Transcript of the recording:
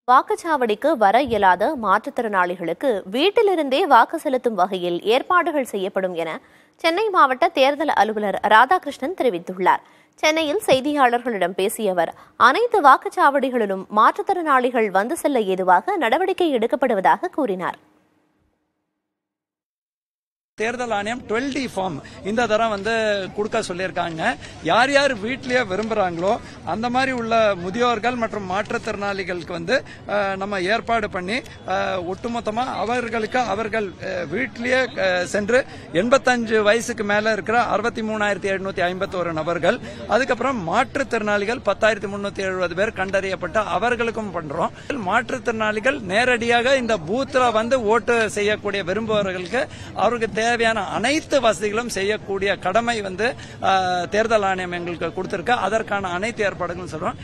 வாக்குச்சாவடிக்கு வர இயலாத மாற்றுத்திறனாளிகளுக்கு வீட்டிலிருந்தே வாக்கு செலுத்தும் வகையில் ஏற்பாடுகள் செய்யப்படும் என சென்னை மாவட்ட தேர்தல் அலுவலர் ராதாகிருஷ்ணன் தெரிவித்துள்ளார். சென்னையில் செய்தியாளர்களிடம் பேசிய அவர், அனைத்து வாக்குச்சாவடிகளிலும் மாற்றுத்திறனாளிகள் வந்து செல்ல ஏதுவாக நடவடிக்கை எடுக்கப்படுவதாக கூறினார். தேர்தல் ஆணையம் 12D ஃபார்ம் இந்த தரம் கொடுக்க சொல்லியிருக்காங்க. யார் யார் வீட்டிலேயே விரும்புறாங்களோ அந்த மாதிரி உள்ள முதியோர்கள் மற்றும் மாற்றுத்திறனாளிகளுக்கு நம்ம ஏற்பாடு பண்ணி ஒட்டுமொத்தமா அவர்களுக்கு அவர்கள் வீட்டிலேயே சென்று 85 வயசுக்கு மேல இருக்கிற 63,751 நபர்கள், அதுக்கப்புறம் மாற்றுத்திறனாளிகள் 10,370 பேர் கண்டறியப்பட்ட அவர்களுக்கும் பண்றோம். மாற்றுத்திறனாளிகள் நேரடியாக இந்த பூத்துல ஓட்டு செய்யக்கூடிய விரும்புபவர்களுக்கு அவருக்கு தேவையான அனைத்து வசதிகளும் செய்யக்கூடிய கடமை தேர்தல் ஆணையம் எங்களுக்கு கொடுத்திருக்கு. அதற்கான அனைத்து ஏற்பாடுகளும் சொல்றோம்.